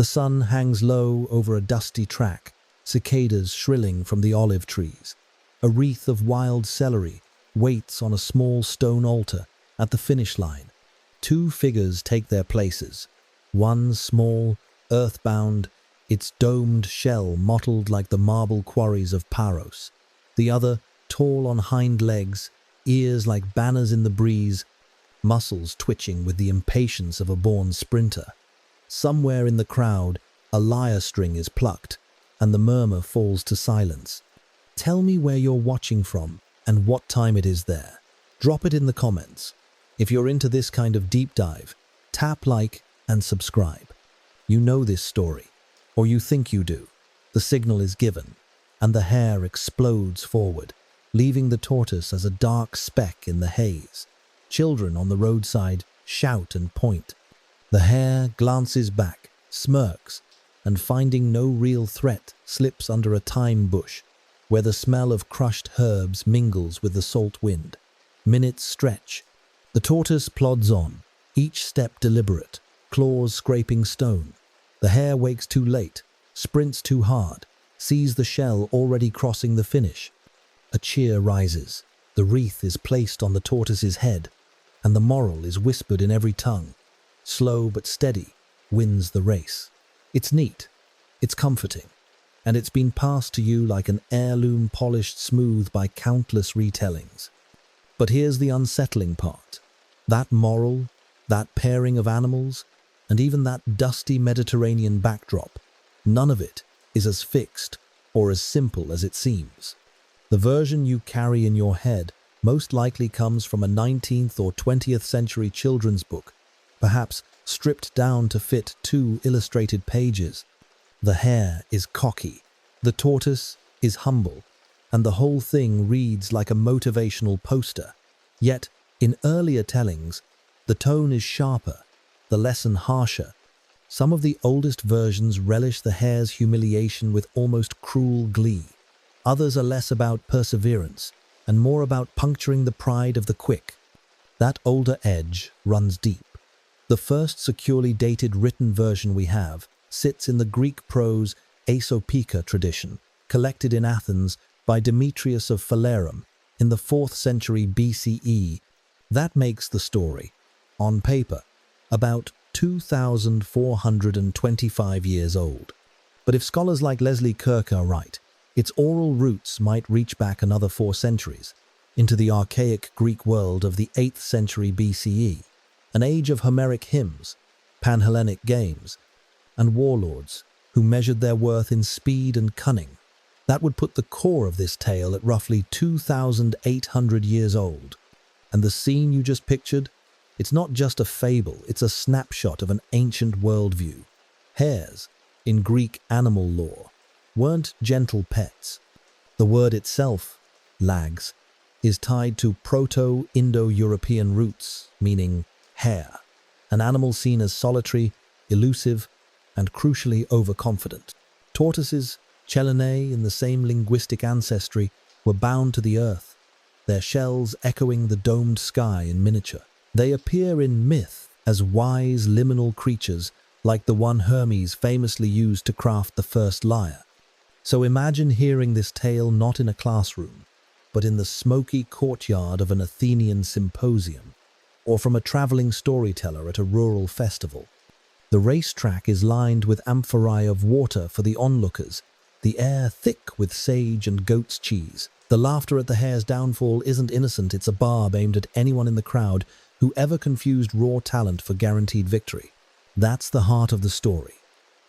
The sun hangs low over a dusty track, cicadas shrilling from the olive trees. A wreath of wild celery waits on a small stone altar at the finish line. Two figures take their places. One small, earthbound, its domed shell mottled like the marble quarries of Paros. The other, tall on hind legs, ears like banners in the breeze, muscles twitching with the impatience of a born sprinter. Somewhere in the crowd, a lyre string is plucked, and the murmur falls to silence. Tell me where you're watching from and what time it is there. Drop it in the comments. If you're into this kind of deep dive, tap like and subscribe. You know this story, or you think you do. The signal is given, and the hare explodes forward, leaving the tortoise as a dark speck in the haze. Children on the roadside shout and point. The hare glances back, smirks, and finding no real threat, slips under a thyme bush, where the smell of crushed herbs mingles with the salt wind. Minutes stretch. The tortoise plods on, each step deliberate, claws scraping stone. The hare wakes too late, sprints too hard, sees the shell already crossing the finish. A cheer rises. The wreath is placed on the tortoise's head, and the moral is whispered in every tongue. Slow but steady wins the race. It's neat, it's comforting, and it's been passed to you like an heirloom polished smooth by countless retellings. But here's the unsettling part. That moral, that pairing of animals, and even that dusty Mediterranean backdrop, none of it is as fixed or as simple as it seems. The version you carry in your head most likely comes from a 19th or 20th century children's book, perhaps stripped down to fit 2 illustrated pages. The hare is cocky, the tortoise is humble, and the whole thing reads like a motivational poster. Yet, in earlier tellings, the tone is sharper, the lesson harsher. Some of the oldest versions relish the hare's humiliation with almost cruel glee. Others are less about perseverance and more about puncturing the pride of the quick. That older edge runs deep. The first securely dated written version we have sits in the Greek prose Aesopica tradition, collected in Athens by Demetrius of Phalerum in the 4th century BCE. That makes the story, on paper, about 2,425 years old. But if scholars like Leslie Kirk are right, its oral roots might reach back another 4 centuries, into the archaic Greek world of the 8th century BCE, an age of Homeric hymns, Pan-Hellenic games, and warlords who measured their worth in speed and cunning. That would put the core of this tale at roughly 2,800 years old. And the scene you just pictured? It's not just a fable, it's a snapshot of an ancient worldview. Hares, in Greek animal lore, weren't gentle pets. The word itself, lags, is tied to Proto-Indo-European roots, meaning hare, an animal seen as solitary, elusive, and crucially overconfident. Tortoises, Chelinae in the same linguistic ancestry, were bound to the earth, their shells echoing the domed sky in miniature. They appear in myth as wise liminal creatures like the one Hermes famously used to craft the first lyre. So imagine hearing this tale not in a classroom, but in the smoky courtyard of an Athenian symposium, or from a traveling storyteller at a rural festival. The racetrack is lined with amphorae of water for the onlookers, the air thick with sage and goat's cheese. The laughter at the hare's downfall isn't innocent, it's a barb aimed at anyone in the crowd who ever confused raw talent for guaranteed victory. That's the heart of the story.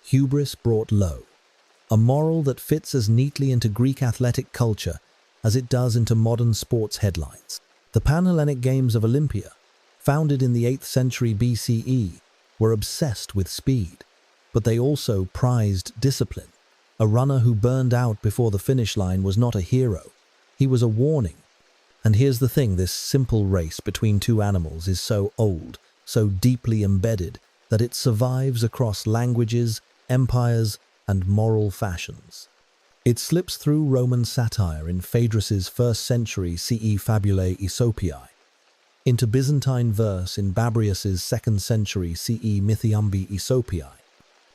Hubris brought low. A moral that fits as neatly into Greek athletic culture as it does into modern sports headlines. The Pan-Hellenic Games of Olympia, founded in the 8th century BCE, were obsessed with speed, but they also prized discipline. A runner who burned out before the finish line was not a hero. He was a warning. And here's the thing, this simple race between two animals is so old, so deeply embedded, that it survives across languages, empires, and moral fashions. It slips through Roman satire in Phaedrus's 1st century CE Fabulae Aesopiae, into Byzantine verse in Babrius's 2nd century CE Mythiumbi Aesopiae,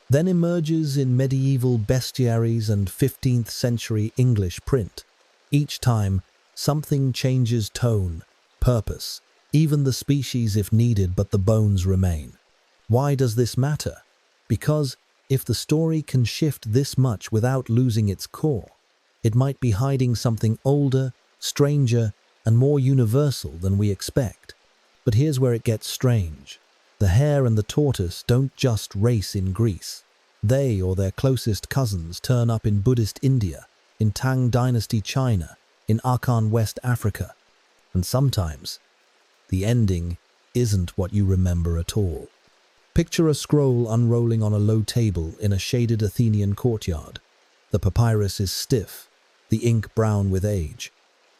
then emerges in medieval bestiaries and 15th century English print. Each time, something changes tone, purpose, even the species if needed, but the bones remain. Why does this matter? Because if the story can shift this much without losing its core, it might be hiding something older, stranger, and more universal than we expect. But here's where it gets strange. The hare and the tortoise don't just race in Greece. They or their closest cousins turn up in Buddhist India, in Tang dynasty China, in Akan West Africa. And sometimes, the ending isn't what you remember at all. Picture a scroll unrolling on a low table in a shaded Athenian courtyard. The papyrus is stiff, the ink brown with age.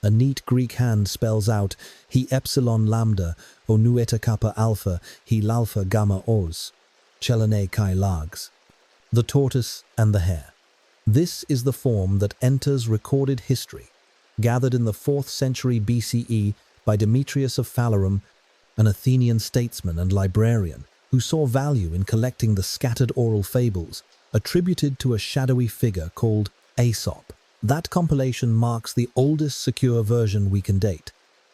A neat Greek hand spells out He epsilon lambda o nu eta kappa alpha he lalpha gamma os, chelene kai lags. The tortoise and the hare. This is the form that enters recorded history, gathered in the 4th century BCE by Demetrius of Phalerum, an Athenian statesman and librarian who saw value in collecting the scattered oral fables attributed to a shadowy figure called Aesop. That compilation marks the oldest secure version we can date,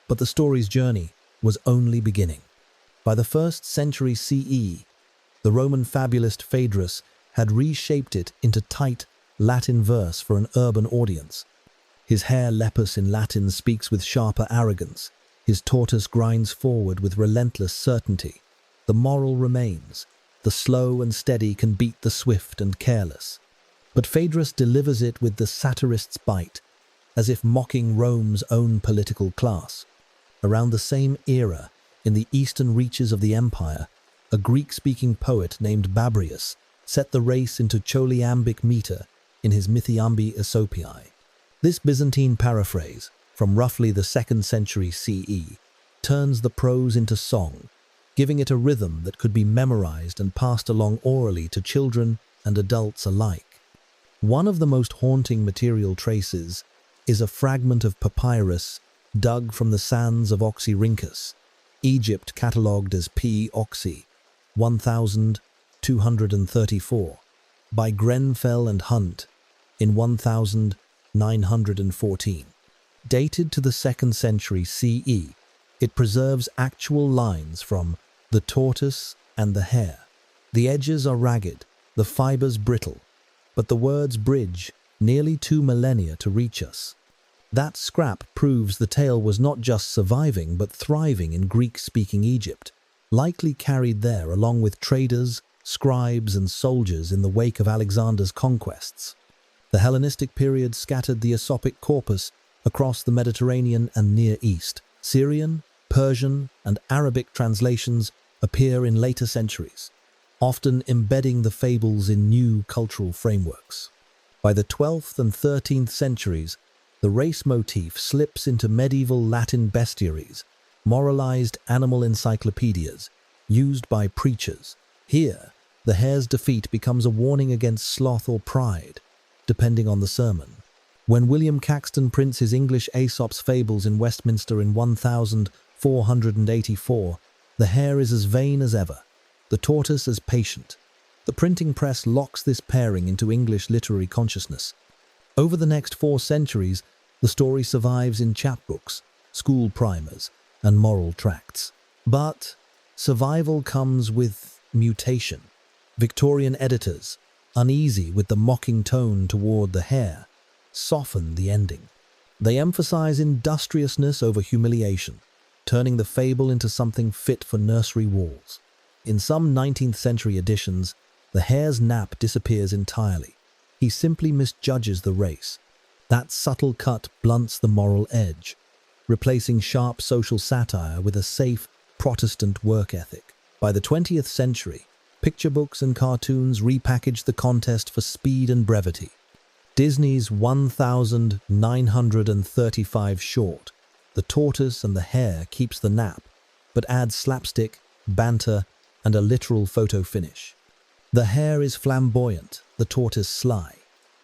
but the story's journey was only beginning. By the 1st century CE, the Roman fabulist Phaedrus had reshaped it into tight Latin verse for an urban audience. His hare Lepus in Latin speaks with sharper arrogance. His tortoise grinds forward with relentless certainty. The moral remains. The slow and steady can beat the swift and careless. But Phaedrus delivers it with the satirist's bite, as if mocking Rome's own political class. Around the same era, in the eastern reaches of the empire, a Greek-speaking poet named Babrius set the race into choliambic meter in his Mythiambi Aesopii. This Byzantine paraphrase, from roughly the 2nd century CE, turns the prose into song, giving it a rhythm that could be memorized and passed along orally to children and adults alike. One of the most haunting material traces is a fragment of papyrus dug from the sands of Oxyrhynchus, Egypt catalogued as P. Oxy, 1234, by Grenfell and Hunt in 1914. Dated to the 2nd century CE, it preserves actual lines from The Tortoise and the Hare. The edges are ragged, the fibers brittle, but the words bridge nearly 2 millennia to reach us. That scrap proves the tale was not just surviving but thriving in Greek-speaking Egypt, likely carried there along with traders, scribes, and soldiers in the wake of Alexander's conquests. The Hellenistic period scattered the Aesopic corpus across the Mediterranean and Near East. Syrian, Persian, and Arabic translations appear in later centuries, often embedding the fables in new cultural frameworks. By the 12th and 13th centuries, the race motif slips into medieval Latin bestiaries, moralized animal encyclopedias, used by preachers. Here, the hare's defeat becomes a warning against sloth or pride, depending on the sermon. When William Caxton prints his English Aesop's Fables in Westminster in 1484, the hare is as vain as ever, the tortoise as patient. The printing press locks this pairing into English literary consciousness. Over the next 4 centuries, the story survives in chapbooks, school primers, and moral tracts. But survival comes with mutation. Victorian editors, uneasy with the mocking tone toward the hare, soften the ending. They emphasize industriousness over humiliation, turning the fable into something fit for nursery walls. In some 19th century editions, the hare's nap disappears entirely. He simply misjudges the race. That subtle cut blunts the moral edge, replacing sharp social satire with a safe Protestant work ethic. By the 20th century, picture books and cartoons repackaged the contest for speed and brevity. Disney's 1935 short, The Tortoise and the Hare, keeps the nap, but adds slapstick, banter, and a literal photo finish. The hare is flamboyant, the tortoise sly.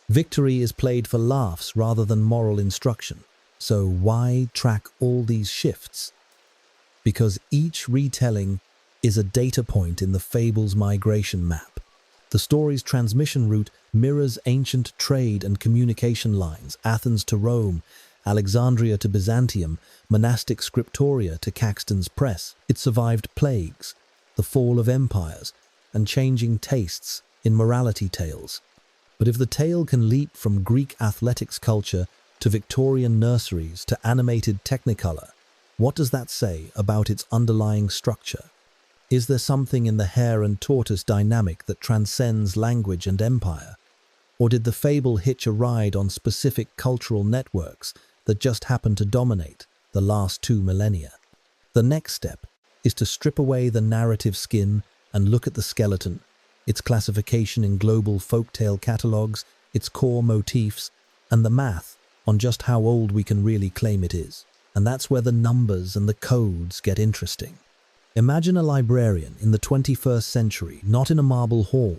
Victory is played for laughs rather than moral instruction. So why track all these shifts? Because each retelling is a data point in the fable's migration map. The story's transmission route mirrors ancient trade and communication lines, Athens to Rome, Alexandria to Byzantium, monastic scriptoria to Caxton's press. It survived plagues, the fall of empires, and changing tastes in morality tales. But if the tale can leap from Greek athletics culture to Victorian nurseries to animated technicolor, what does that say about its underlying structure? Is there something in the hare and tortoise dynamic that transcends language and empire? Or did the fable hitch a ride on specific cultural networks that just happened to dominate the last 2 millennia? The next step is to strip away the narrative skin and look at the skeleton, its classification in global folktale catalogues, its core motifs, and the math on just how old we can really claim it is. And that's where the numbers and the codes get interesting. Imagine a librarian in the 21st century, not in a marble hall,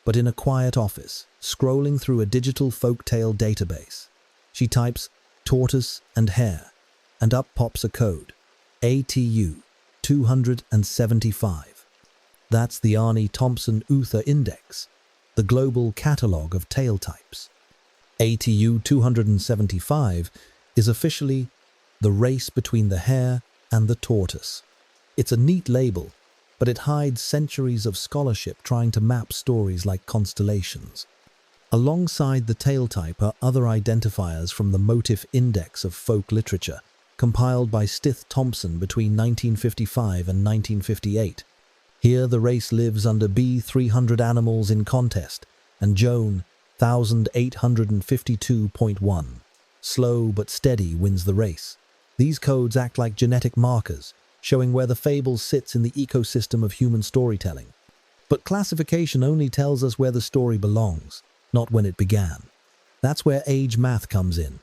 but in a quiet office, scrolling through a digital folktale database. She types tortoise and hare, and up pops a code, ATU 275. That's the Arnie Thompson Uther Index, the global catalogue of tale types. ATU 275 is officially the race between the hare and the tortoise. It's a neat label, but it hides centuries of scholarship trying to map stories like constellations. Alongside the tale type are other identifiers from the Motif Index of Folk Literature, compiled by Stith Thompson between 1955 and 1958. Here the race lives under B 300 animals in contest, and Joan 1852.1. Slow but steady wins the race. These codes act like genetic markers, showing where the fable sits in the ecosystem of human storytelling. But classification only tells us where the story belongs, not when it began. That's where age math comes in.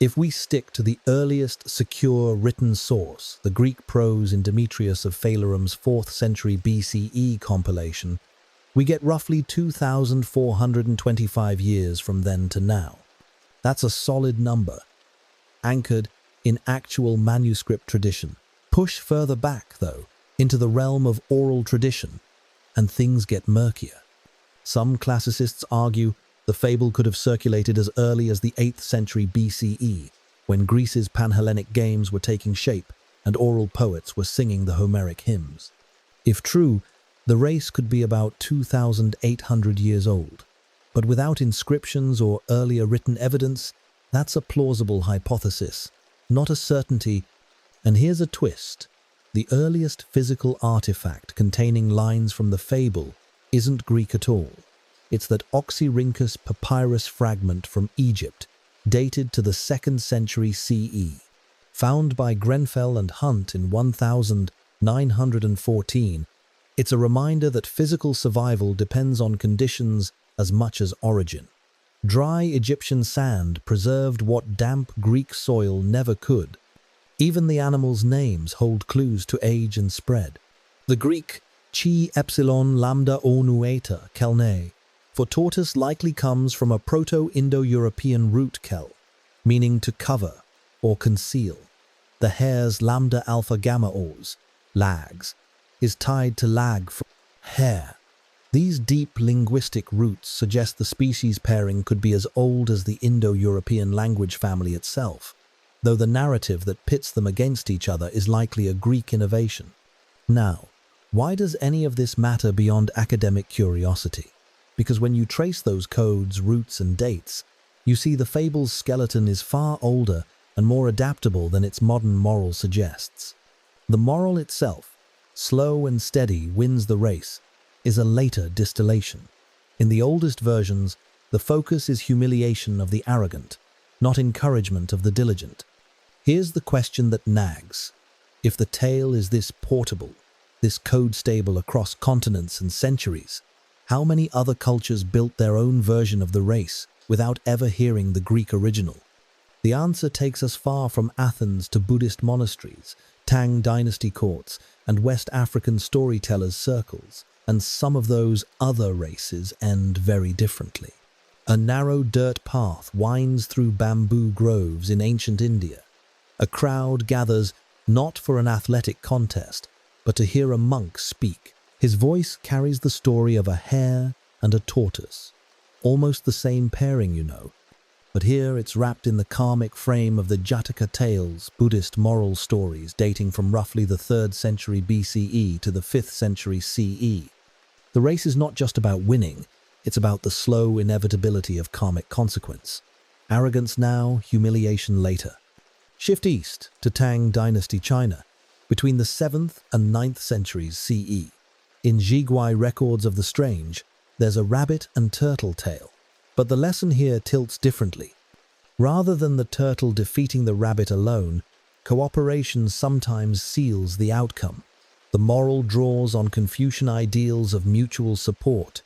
If we stick to the earliest secure written source, the Greek prose in Demetrius of Phalerum's 4th century BCE compilation, we get roughly 2,425 years from then to now. That's a solid number, anchored in actual manuscript tradition. Push further back, though, into the realm of oral tradition, and things get murkier. Some classicists argue the fable could have circulated as early as the 8th century BCE, when Greece's Panhellenic games were taking shape and oral poets were singing the Homeric hymns. If true, the race could be about 2,800 years old. But without inscriptions or earlier written evidence, that's a plausible hypothesis, not a certainty. And here's a twist. The earliest physical artifact containing lines from the fable isn't Greek at all. It's that Oxyrhynchus papyrus fragment from Egypt, dated to the 2nd century CE. Found by Grenfell and Hunt in 1914, it's a reminder that physical survival depends on conditions as much as origin. Dry Egyptian sand preserved what damp Greek soil never could. Even the animals' names hold clues to age and spread. The Greek chi epsilon lambda onu eta kelne for tortoise likely comes from a Proto-Indo-European root kel, meaning to cover or conceal. The hare's lambda alpha gamma ors, lags, is tied to lag from hare. These deep linguistic roots suggest the species pairing could be as old as the Indo-European language family itself, though the narrative that pits them against each other is likely a Greek innovation. Now, why does any of this matter beyond academic curiosity? Because when you trace those codes, roots, and dates, you see the fable's skeleton is far older and more adaptable than its modern moral suggests. The moral itself, slow and steady wins the race, is a later distillation. In the oldest versions, the focus is humiliation of the arrogant, not encouragement of the diligent. Here's the question that nags. If the tale is this portable, this code-stable across continents and centuries, how many other cultures built their own version of the race without ever hearing the Greek original? The answer takes us far from Athens to Buddhist monasteries, Tang dynasty courts, and West African storytellers' circles, and some of those other races end very differently. A narrow dirt path winds through bamboo groves in ancient India. A crowd gathers not for an athletic contest, but to hear a monk speak. His voice carries the story of a hare and a tortoise. Almost the same pairing, you know. But here it's wrapped in the karmic frame of the Jataka tales, Buddhist moral stories dating from roughly the 3rd century BCE to the 5th century CE. The race is not just about winning, it's about the slow inevitability of karmic consequence. Arrogance now, humiliation later. Shift east to Tang dynasty China, between the 7th and 9th centuries CE. In Jiguai records of the strange, there's a rabbit and turtle tale. But the lesson here tilts differently. Rather than the turtle defeating the rabbit alone, cooperation sometimes seals the outcome. The moral draws on Confucian ideals of mutual support,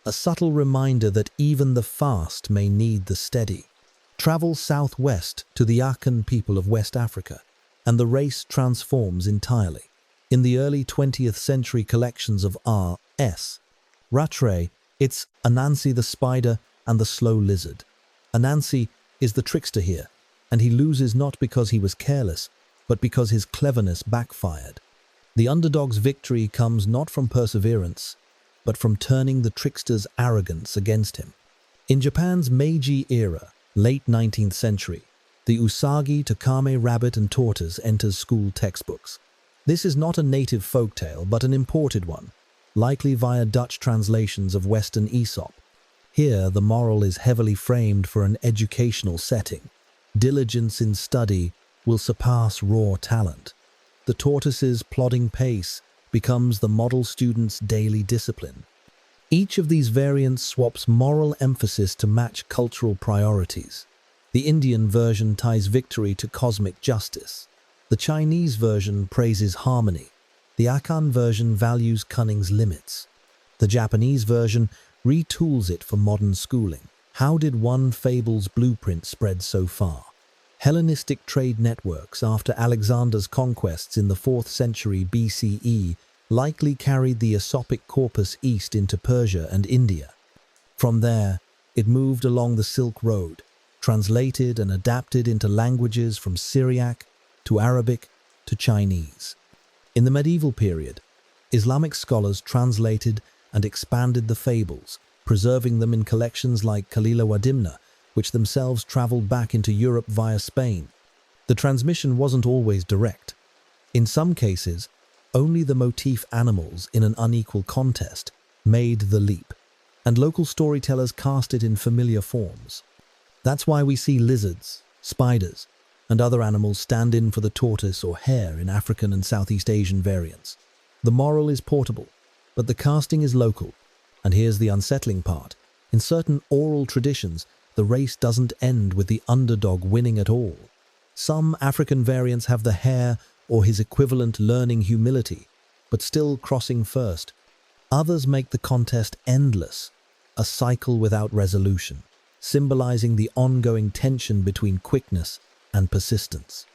a subtle reminder that even the fast may need the steady. Travel southwest to the Akan people of West Africa, and the race transforms entirely. In the early 20th century collections of R.S. Rattray, it's Anansi the spider and the slow lizard. Anansi is the trickster here, and he loses not because he was careless, but because his cleverness backfired. The underdog's victory comes not from perseverance, but from turning the trickster's arrogance against him. In Japan's Meiji era, late 19th century, the Usagi Takame rabbit and tortoise enters school textbooks. This is not a native folktale, but an imported one, likely via Dutch translations of Western Aesop. Here, the moral is heavily framed for an educational setting. Diligence in study will surpass raw talent. The tortoise's plodding pace becomes the model student's daily discipline. Each of these variants swaps moral emphasis to match cultural priorities. The Indian version ties victory to cosmic justice. The Chinese version praises harmony. The Akan version values cunning's limits. The Japanese version retools it for modern schooling. How did one fable's blueprint spread so far? Hellenistic trade networks after Alexander's conquests in the 4th century BCE likely carried the Aesopic corpus east into Persia and India. From there, it moved along the Silk Road, translated and adapted into languages from Syriac to Arabic to Chinese. In the medieval period, Islamic scholars translated and expanded the fables, preserving them in collections like Kalila wa Dimna, which themselves traveled back into Europe via Spain. The transmission wasn't always direct. In some cases, only the motif animals in an unequal contest made the leap, and local storytellers cast it in familiar forms. That's why we see lizards, spiders, and other animals stand in for the tortoise or hare in African and Southeast Asian variants. The moral is portable, but the casting is local. And here's the unsettling part. In certain oral traditions, the race doesn't end with the underdog winning at all. Some African variants have the hare or his equivalent learning humility, but still crossing first. Others make the contest endless, a cycle without resolution, symbolizing the ongoing tension between quickness and persistence.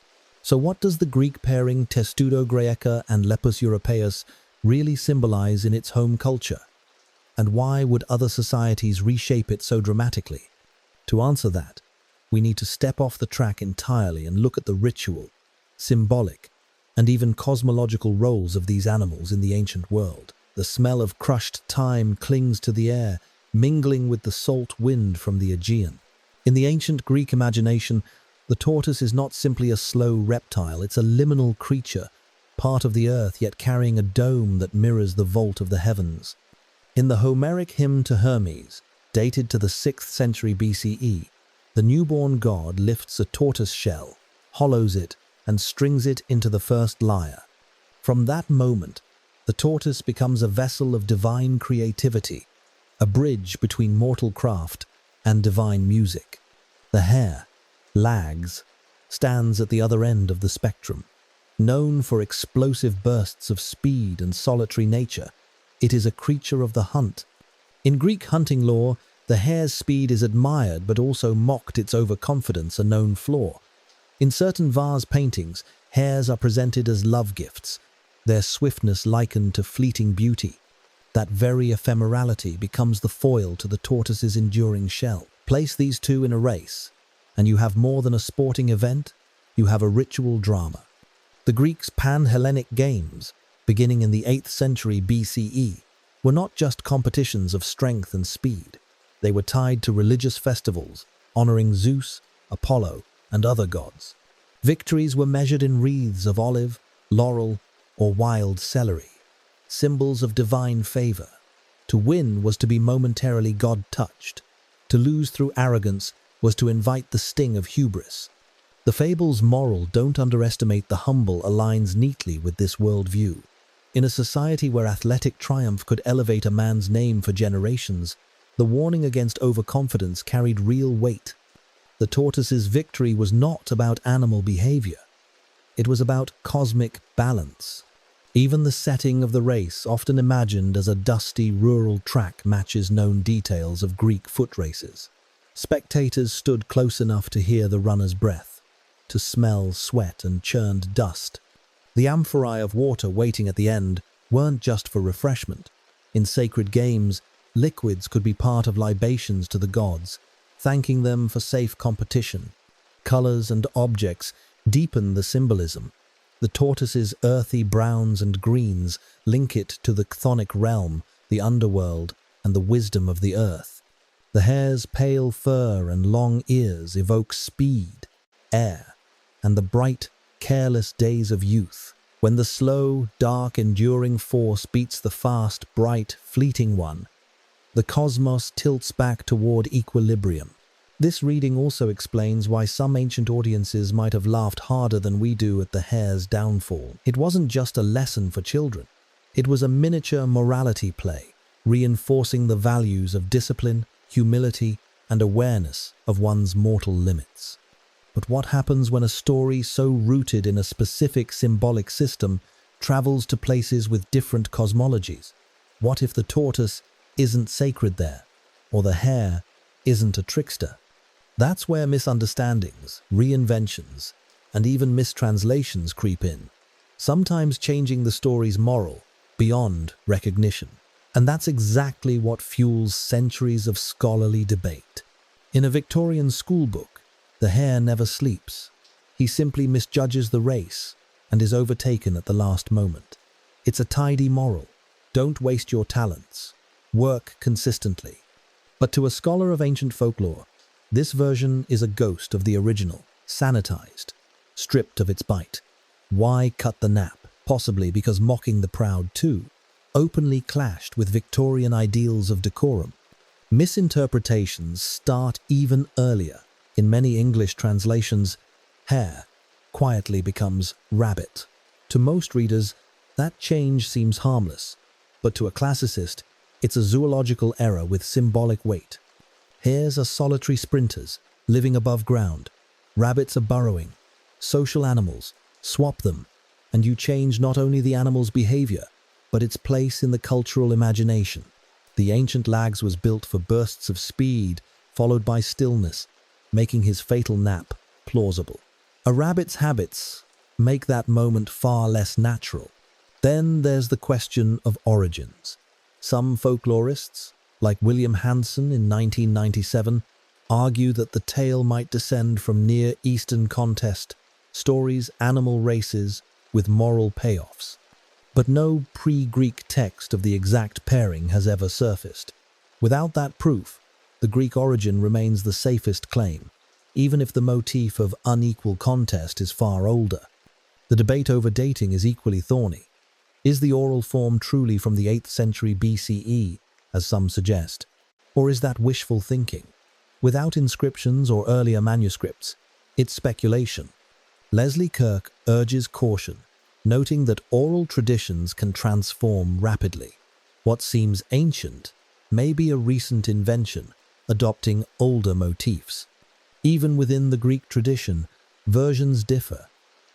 So what does the Greek pairing Testudo Graeca and Lepus Europaeus really symbolize in its home culture? And why would other societies reshape it so dramatically? To answer that, we need to step off the track entirely and look at the ritual, symbolic, and even cosmological roles of these animals in the ancient world. The smell of crushed thyme clings to the air, mingling with the salt wind from the Aegean. In the ancient Greek imagination, the tortoise is not simply a slow reptile, it's a liminal creature, part of the earth yet carrying a dome that mirrors the vault of the heavens. In the Homeric hymn to Hermes, dated to the 6th century BCE, the newborn god lifts a tortoise shell, hollows it, and strings it into the first lyre. From that moment, the tortoise becomes a vessel of divine creativity, a bridge between mortal craft and divine music. The hare, lags, stands at the other end of the spectrum. Known for explosive bursts of speed and solitary nature, it is a creature of the hunt. In Greek hunting lore, the hare's speed is admired but also mocked its overconfidence, a known flaw. In certain vase paintings, hares are presented as love gifts, their swiftness likened to fleeting beauty. That very ephemerality becomes the foil to the tortoise's enduring shell. Place these two in a race, and you have more than a sporting event, you have a ritual drama. The Greeks' Pan-Hellenic games, beginning in the 8th century BCE, were not just competitions of strength and speed. They were tied to religious festivals, honoring Zeus, Apollo, and other gods. Victories were measured in wreaths of olive, laurel, or wild celery, symbols of divine favor. To win was to be momentarily God-touched. To lose through arrogance was to invite the sting of hubris. The fable's moral "don't underestimate the humble" aligns neatly with this worldview. In a society where athletic triumph could elevate a man's name for generations, the warning against overconfidence carried real weight. The tortoise's victory was not about animal behavior. It was about cosmic balance. Even the setting of the race, often imagined as a dusty rural track, matches known details of Greek foot races. Spectators stood close enough to hear the runner's breath, to smell sweat and churned dust. The amphorae of water waiting at the end weren't just for refreshment. In sacred games, liquids could be part of libations to the gods, thanking them for safe competition. Colors and objects deepen the symbolism. The tortoise's earthy browns and greens link it to the chthonic realm, the underworld, and the wisdom of the earth. The hare's pale fur and long ears evoke speed, air, and the bright, careless days of youth, when the slow, dark, enduring force beats the fast, bright, fleeting one. The cosmos tilts back toward equilibrium. This reading also explains why some ancient audiences might have laughed harder than we do at the hare's downfall. It wasn't just a lesson for children. It was a miniature morality play, reinforcing the values of discipline, humility, and awareness of one's mortal limits. But what happens when a story so rooted in a specific symbolic system travels to places with different cosmologies? What if the tortoise isn't sacred there, or the hare isn't a trickster? That's where misunderstandings, reinventions, and even mistranslations creep in, sometimes changing the story's moral beyond recognition. And that's exactly what fuels centuries of scholarly debate. In a Victorian schoolbook, the hare never sleeps. He simply misjudges the race and is overtaken at the last moment. It's a tidy moral. Don't waste your talents. Work consistently. But to a scholar of ancient folklore, this version is a ghost of the original, sanitized, stripped of its bite. Why cut the nap? Possibly because mocking the proud too openly clashed with Victorian ideals of decorum. Misinterpretations start even earlier. In many English translations, hare quietly becomes rabbit. To most readers, that change seems harmless, but to a classicist, it's a zoological error with symbolic weight. Hares are solitary sprinters, living above ground. Rabbits are burrowing. Social animals. Swap them, and you change not only the animal's behavior, but its place in the cultural imagination. The ancient lags was built for bursts of speed, followed by stillness, making his fatal nap plausible. A rabbit's habits make that moment far less natural. Then there's the question of origins. Some folklorists, like William Hanson in 1997, argue that the tale might descend from Near Eastern contest stories, animal races with moral payoffs. But no pre-Greek text of the exact pairing has ever surfaced. Without that proof, the Greek origin remains the safest claim, even if the motif of unequal contest is far older. The debate over dating is equally thorny. Is the oral form truly from the 8th century BCE, as some suggest? Or is that wishful thinking? Without inscriptions or earlier manuscripts, it's speculation. Leslie Kirk urges caution, noting that oral traditions can transform rapidly. What seems ancient may be a recent invention, adopting older motifs. Even within the Greek tradition, versions differ.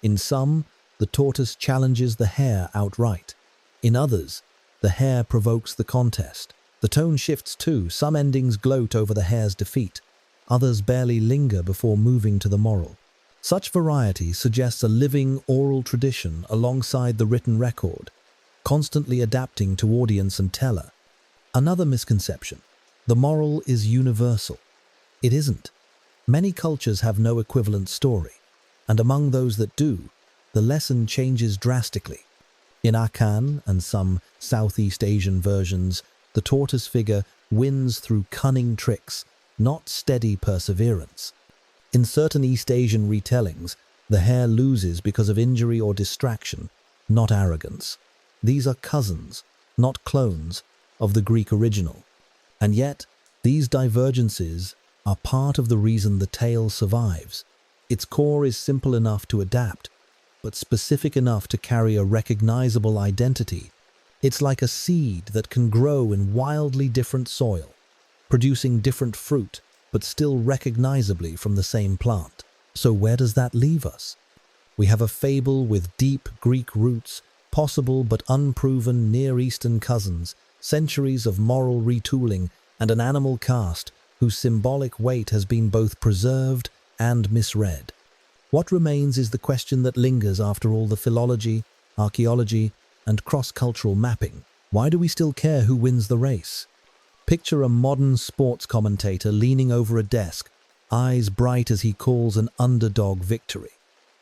In some, the tortoise challenges the hare outright. In others, the hare provokes the contest. The tone shifts too. Some endings gloat over the hare's defeat. Others barely linger before moving to the moral. Such variety suggests a living oral tradition alongside the written record, constantly adapting to audience and teller. Another misconception: the moral is universal. It isn't. Many cultures have no equivalent story, and among those that do, the lesson changes drastically. In Akan and some Southeast Asian versions, the tortoise figure wins through cunning tricks, not steady perseverance. In certain East Asian retellings, the hare loses because of injury or distraction, not arrogance. These are cousins, not clones, of the Greek original. And yet, these divergences are part of the reason the tale survives. Its core is simple enough to adapt, but specific enough to carry a recognizable identity. It's like a seed that can grow in wildly different soil, producing different fruit, but still recognizably from the same plant. So where does that leave us? We have a fable with deep Greek roots, possible but unproven Near Eastern cousins, centuries of moral retooling, and an animal caste whose symbolic weight has been both preserved and misread. What remains is the question that lingers after all the philology, archaeology, and cross-cultural mapping. Why do we still care who wins the race? Picture a modern sports commentator leaning over a desk, eyes bright as he calls an underdog victory.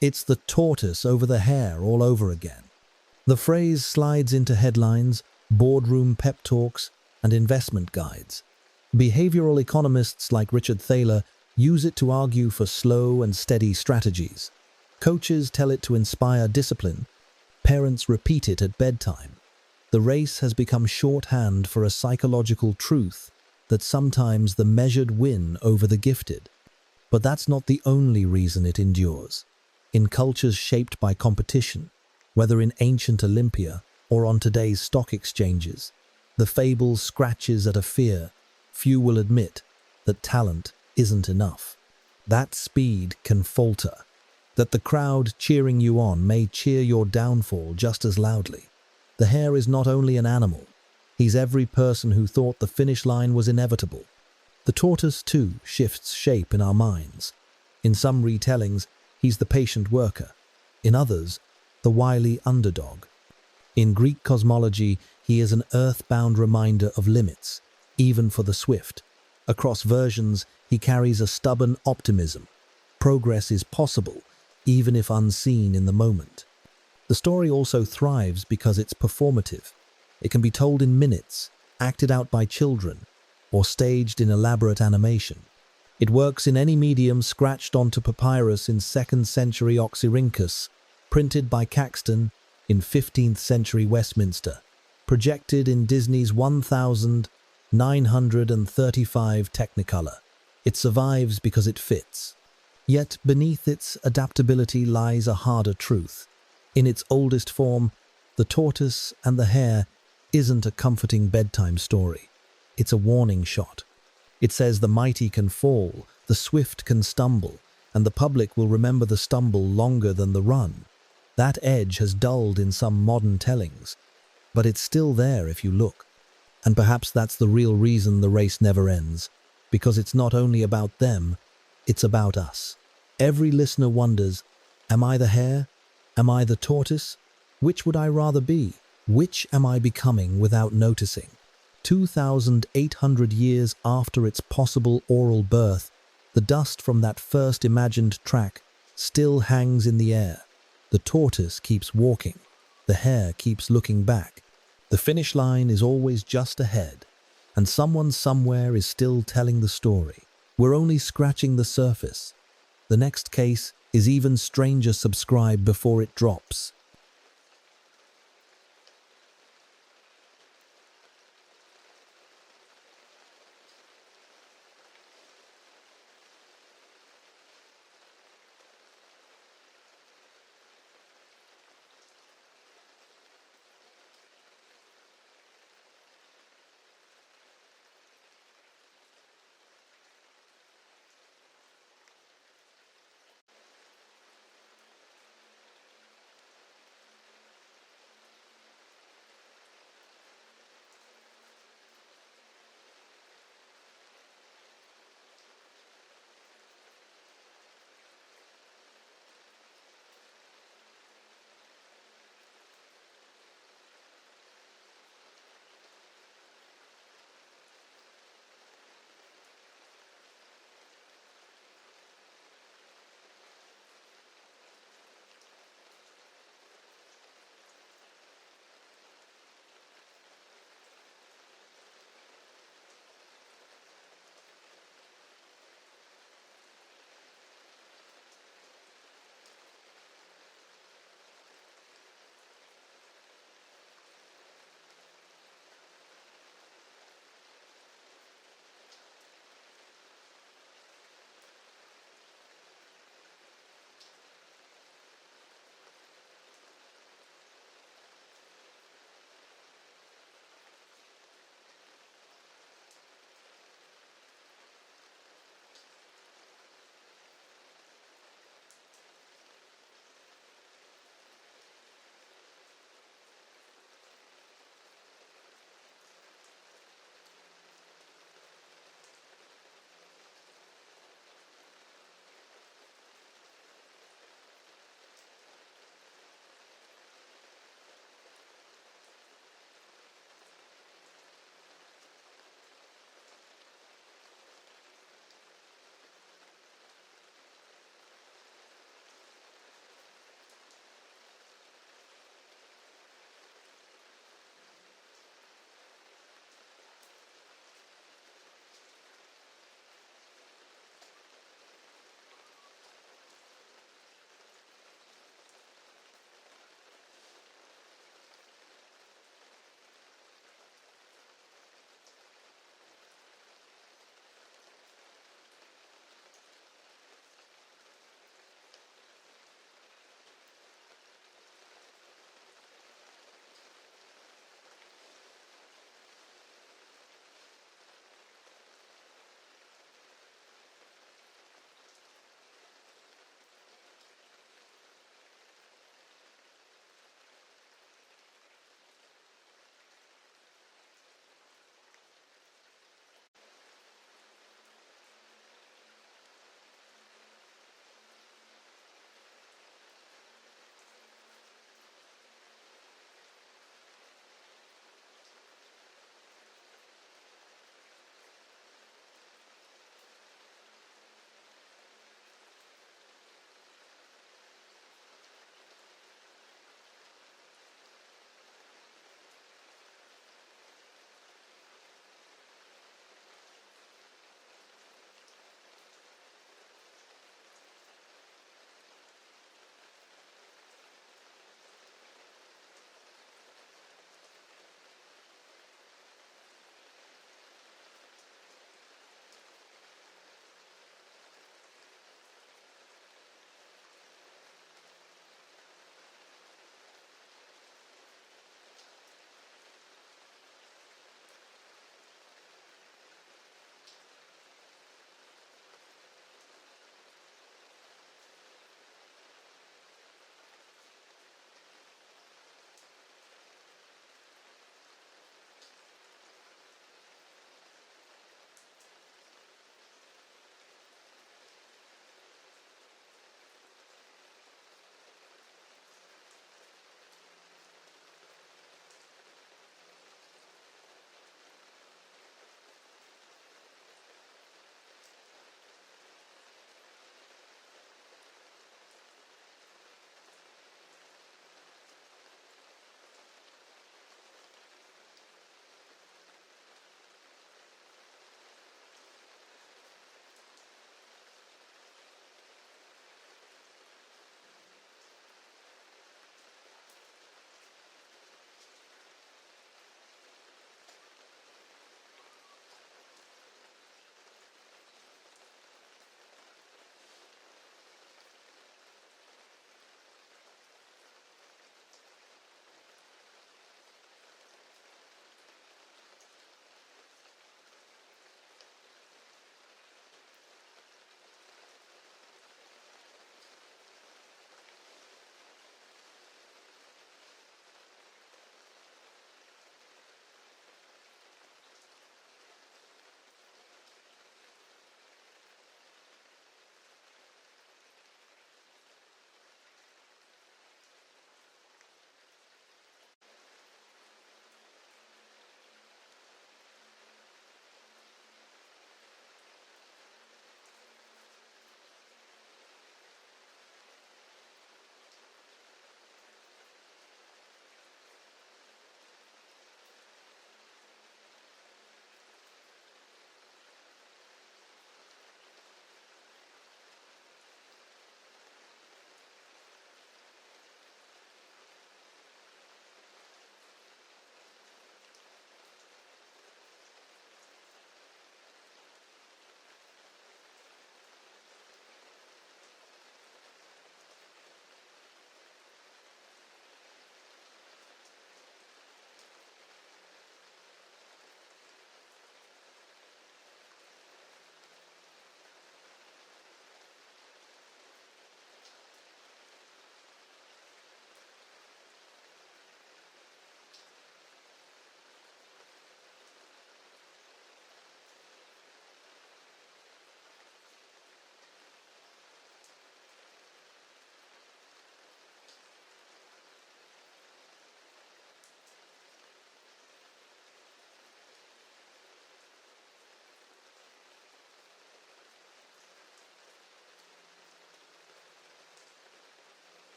It's the tortoise over the hare all over again. The phrase slides into headlines, boardroom pep talks, and investment guides. Behavioral economists like Richard Thaler use it to argue for slow and steady strategies. Coaches tell it to inspire discipline. Parents repeat it at bedtime. The race has become shorthand for a psychological truth that sometimes the measured win over the gifted. But that's not the only reason it endures. In cultures shaped by competition, whether in ancient Olympia or on today's stock exchanges, the fable scratches at a fear few will admit, that talent isn't enough. That speed can falter, that the crowd cheering you on may cheer your downfall just as loudly. The hare is not only an animal, he's every person who thought the finish line was inevitable. The tortoise, too, shifts shape in our minds. In some retellings, he's the patient worker. In others, the wily underdog. In Greek cosmology, he is an earthbound reminder of limits, even for the swift. Across versions, he carries a stubborn optimism. Progress is possible, even if unseen in the moment. The story also thrives because it's performative. It can be told in minutes, acted out by children, or staged in elaborate animation. It works in any medium scratched onto papyrus in 2nd century Oxyrhynchus, printed by Caxton in 15th century Westminster, projected in Disney's 1935 Technicolor. It survives because it fits. Yet beneath its adaptability lies a harder truth. In its oldest form, The Tortoise and the Hare isn't a comforting bedtime story. It's a warning shot. It says the mighty can fall, the swift can stumble, and the public will remember the stumble longer than the run. That edge has dulled in some modern tellings, but it's still there if you look. And perhaps that's the real reason the race never ends, because it's not only about them, it's about us. Every listener wonders, am I the hare? Am I the tortoise? Which would I rather be? Which am I becoming without noticing? 2,800 years after its possible oral birth, the dust from that first imagined track still hangs in the air. The tortoise keeps walking. The hare keeps looking back. The finish line is always just ahead, and someone somewhere is still telling the story. We're only scratching the surface. The next case is even stranger. Subscribe before it drops.